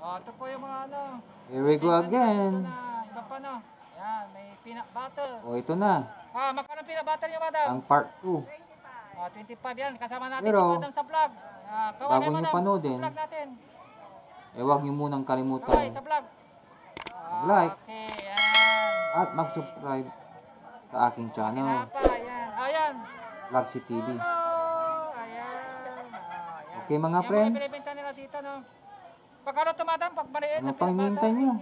Ito po yung mga ano. Here we go again. Iba pa no. Yan, may peanut butter. Ito na. Magkano peanut butter niyo, madam? Ang part 2. 25 yan. Kasama natin Pero, si madam sa vlog. bago nyo panoodin, vlog natin. huwag nyo munang Kaway kalimutan sa vlog. like Okay, yan. at mag-subscribe sa aking channel, Yan. Ayan. Vlogsi TV. Hello. Ayan. Okay mga Yan friends, mga binibenta nila dito, no? Pagkano ito, madam? Pag maliit ano na pang peanut hinihintay butter? nyo?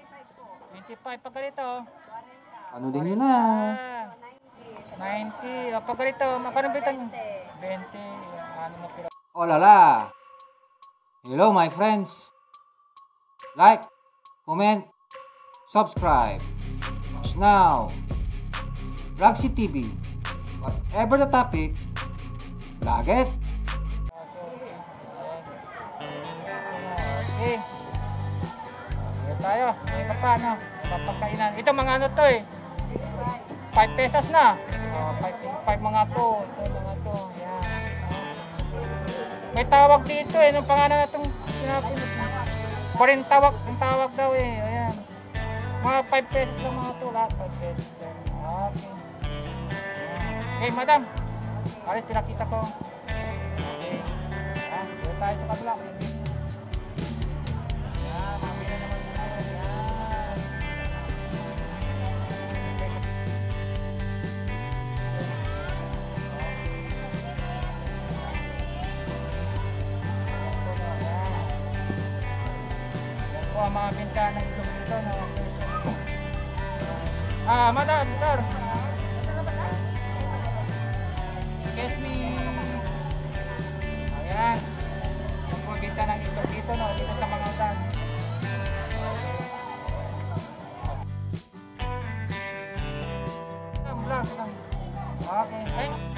25 pag ganito. Panoodin nyo na. 90. Pag ganito, magkano benta nyo? 20. Ano mo kilo? Oh lala! Hello my friends! Like, comment, subscribe. Watch now! Vlogsi TV. Whatever the topic, vlog it! Okay. Ayan tayo. May iba pa, no? Mapagkainan. Ito mga ano to eh. 5 pesos na. 5 mga to. Ito mga to. Yan. May tawag dito eh. Nung pangalan na itong pinapinit mo. Foreign tawag. Ang tawag daw eh. Ayan. Mga 5 pesos lang mga to. Lahat 5 pesos. Okay. Okay, madam. Alis, pinakita ko. Okay. Doon tayo sa kabila. Mamili naman tayo. Yan. Ang mga bintana ito dito na madam, sir. Excuse me. Ayan. Yung po bintana ito dito, no? Dito sa mga utan. Okay. Thank you.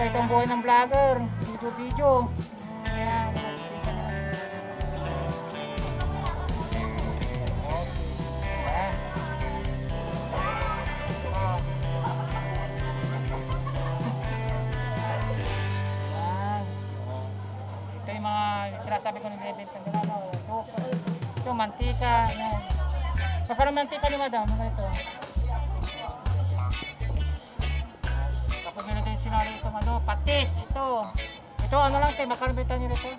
Ito ang buhay ng vlogger, video. Ayan, makikita nyo. Ayan. Ayan. Ito yung mga sinasabi ko nilibenta nila. Ito, mantika. Ayan. Magkano mantika ni madam? Ito. Tapos meron din sinari itong ano, patis, ito. Ito ano lang tayo, magkano benta nila ito?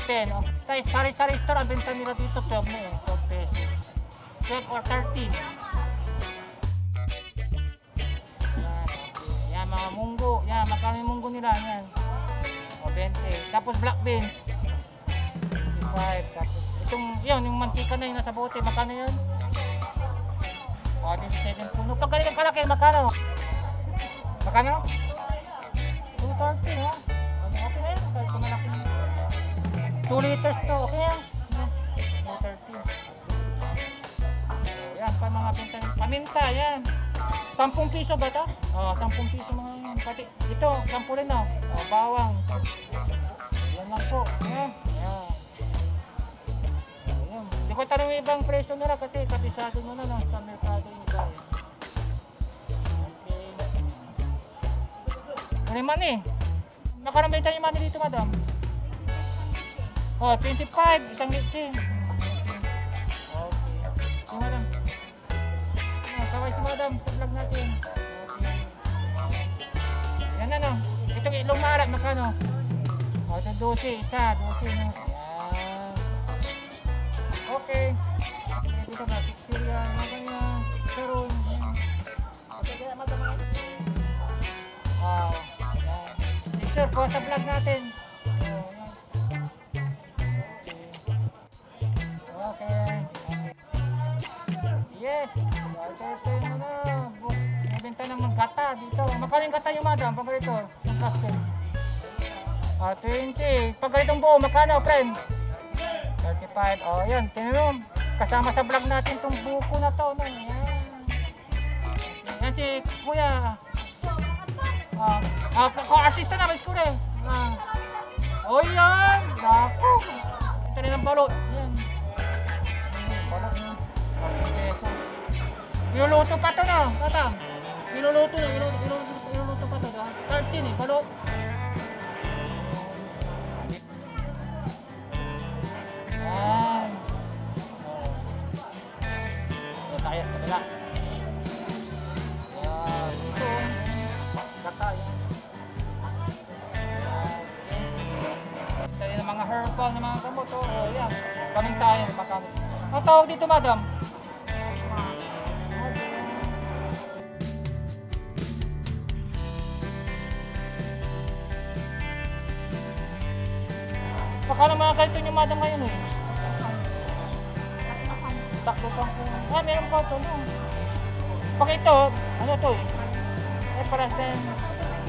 10. Tayo, sari-sari store, ang benta nila dito, 12 na eh, 12 pesos. 12 or 13. Yan, mga munggo. Yan, magkano yung munggo nila, yan. O, 20. Tapos black beans. 25. Tapos, itong, yun, yung mantika na yung nasa bote, magkano yun? O, 17 puno. Pag ganito kalaki, magkano? Magkano? 230 ha? Okay na yan. Kahit kumalaki 2 liters to. Okay yan. 230. Yan pa mga pinta. Paminta yan. 10 piso ba ito? 10 piso mga yan. Pati ito, 10 rin na. Bawang. Yan lang po. Yan. Yan. Hindi ko tanong yung ibang presyo nila kasi kabisado nyo na sa merkado yung iba. Ano yung money? Nakarambenta yung money dito, madam? 25, isang litsi. Okay. Yung madam. Kaway si madam, sa vlog natin. Okay. Yan ano. Itong ilong marat, magkano? Ito 12, isa, 12 no. Yan. Okay. Dito na, Victoria, mga ganyan, Saron. Okay, kaya madam. Sure po sa vlog natin. Okay. Yes. Ito yung ano. Nabenta ng gata dito. Magkano yung gata yung madam? Pag ganito. Yung plastic. 20. Pag ganitong buo, magkano friend? 35. Yan. Tinanong. Kasama sa vlog natin itong buko na to. No? Yan si kuya. Assistant na, mas ko rin. O yan. Naku. Ito rin ang balot. Yan. Balot na. 40 pesos. Niluluto pa to na, tatang. Niluluto pa to na. 13 eh, balot. Yan. Ito tayo sa kabila. Yan. Ito. Gata yan. Yan. Ng mga herbal ng mga gamot. Oh, yan. Kaming tayo. Ang tawag dito, madam? Baka na mga ganito yung madam ngayon eh. Takbo pang po. Ah, meron pa ito, no? Pag ito, ano to eh? Eh, para sa...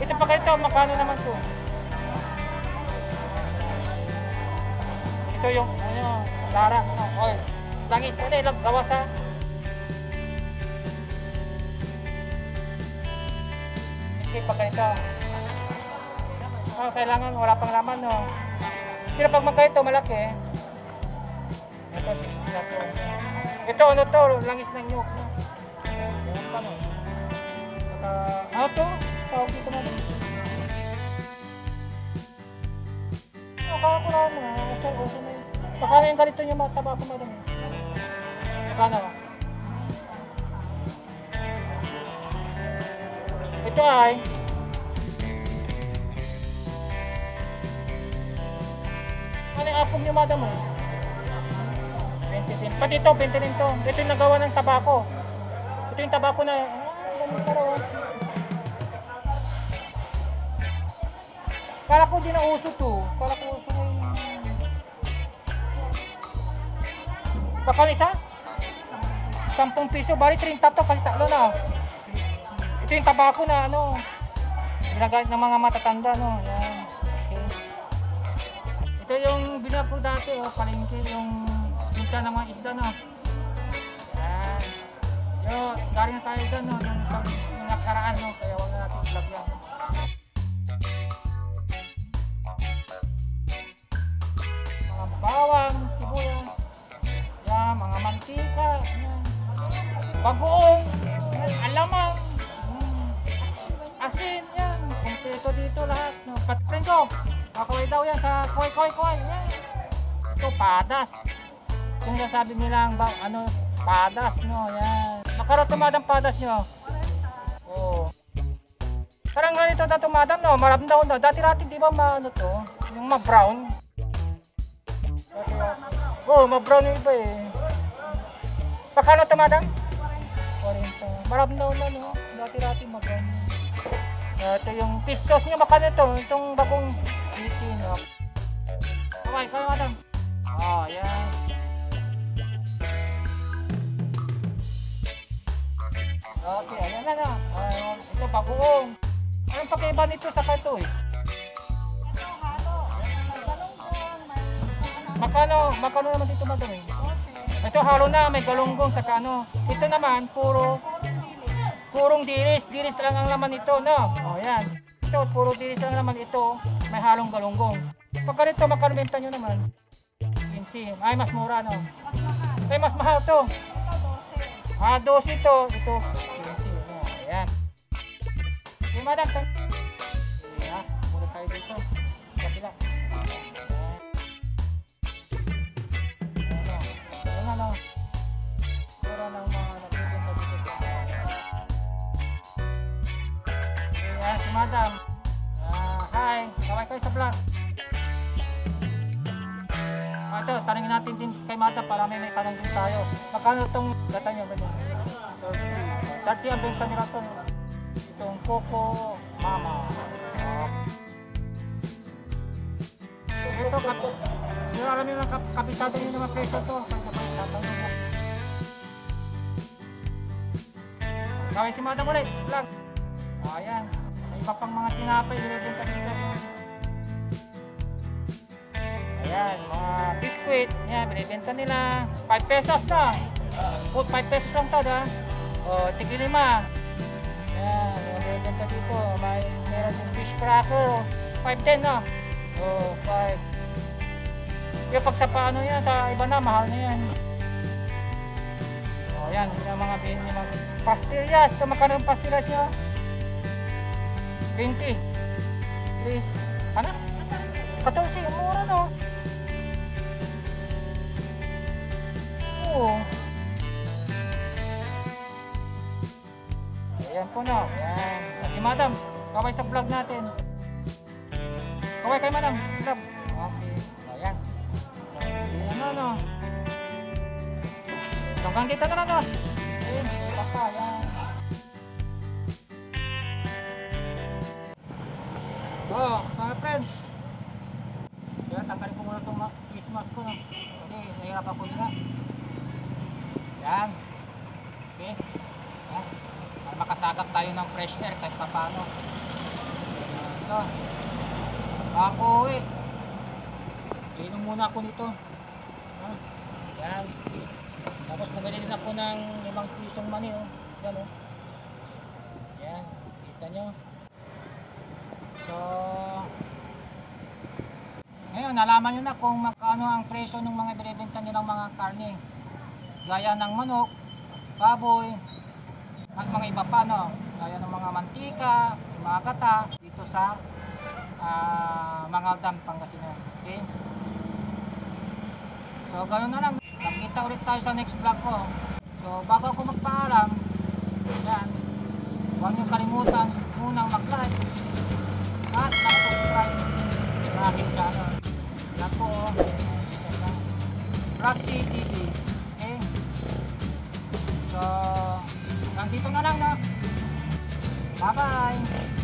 Ito pag ito, makano naman to? Ito yung, ano, lara, no? Oil. Langis, ano eh, gawa sa... Hindi pag ito. Ah, kailangan, wala pang laman, no? Pero pag magkaito, malaki. Ito, 60 na to. Ito, ano to? Langis ng nyug. Yan pa, no? Ano to? Tawag dito na. Kaya ko na mo. Oso na yun. Baka na yung ganito yung mataba ko madami. Baka na. Ito ay ano yung apong yung madam mo? 20 cents. Pati ito, 20 rin to. Ito yung nagawa ng tabako. Ito yung tabako na ganun karoon. Kala ko di na uso to. Kala ko uso na yung... Bakal isa? 10 piso. Bali 30 to kasi tatlo na. Ito yung tabako na ano. Ginagamit ng mga matatanda no. Yan. Okay. Ito yung binapo dati oh. Palengke yung isda ng mga isda no. Yan. Yo, galing na tayo dyan no. Yung nakaraan no. Kaya wala natin vlog yan. Bawang, sibuyas, yan, mga mantika, yan, bagoong, yan, alamang, asin, yan, kumpleto dito lahat. No? Patrin ko, kakoy daw yan sa koy, yan. Ito, padas. Kung sasabi nilang, ano, padas, no, yan. Makaroto madam padas nyo. Oh. Parang ganito dato madam, no, maramdaw na. Dati-dati di ba ano to, yung ma-brown. Oh, ma-brown yung iba eh. Pakano ito, madam? 40. Maramdaw na, no? Dati-dati ma-brown. Ito yung fish sauce nyo, makano ito? Itong bagong itin, no? Okay, kayo, madam. Oh, yan. Okay, ayan na, no? Ito, bagoong. Anong pagkaiba nito sa kato, eh? Makano naman dito madam eh. Ito halo na, may galunggong sa ano. Ito naman purong dilis lang ang laman nito, no. Oh, yan. Ito puro dilis lang laman ito, may halong galunggong. Pag ganito makano benta nyo naman? 20. Ay mas mura no. Ay mas mahal to. Ah, 12 ito, 20. Oh, ayan. Okay, madam. Yeah, muna tayo dito. Kapila. Ano? Pura ng mga nagtitinda dito. Ayan, si madam. Hi, kaway kayo sa vlog. Ito, tanongin natin din kay madam para may tanong din tayo. Magkano itong gata nyo? 30 ang benta nila ito. Itong Coco Mama. Ito, yung alam nyo lang kabisado nyo naman preso ito. Kaway si madam ulit, vlog. Ayan, may iba pang mga tinapay, binibenta dito. Ayan, mga biskuit, yan, binibenta nila. 5 pesos na. 5 pesos lang ito, ha. O, tigli 5. Ayan, yung binibenta dito. Meron yung fish cracker. 5.10 na. O, 5. Yung pag sa paano yan, sa iba na, mahal na yan. Ayan, yung mga bin nyo. Pastillas. Ito magkano yung pastillas nyo? 20. Please. Ano? 14. Ang mura no? Oo. Ayan po no. Ayan. At si madam, kaway sa vlog natin. Kaway kay madam. Vlog. Okay. Ayan. Ayan na no. Hanggang dito na no. Ayan. Basta. Ayan. Oh, mga friends. Kaya tanggalin ko muna itong face mask ko no. Kasi nahirap ako nila. Yan. Okay. Yan. Para makasagap tayo ng fresh air kahit papano. Ito. Ako inom muna ako nito. Yan. Tapos bumili din ako ng 5 pisong mani. Oh. Yan o. Oh. Yan. Kita nyo. So, ngayon, nalaman nyo na kung magkano ang presyo ng mga binibenta nilang mga karne. Gaya ng manok, baboy, at mga iba pa, no? Gaya ng mga mantika, mga gata, dito sa Mangaldam, Pangasinan. Okay? So, ganoon na lang. Nakita ulit tayo sa next vlog ko. So, bago ako magpaalam, yan, huwag nyo kalimutan munang mag-like at mag-subscribe sa aking channel. Yan po, Roxy TV. Okay? So, nandito na lang na. Bye-bye!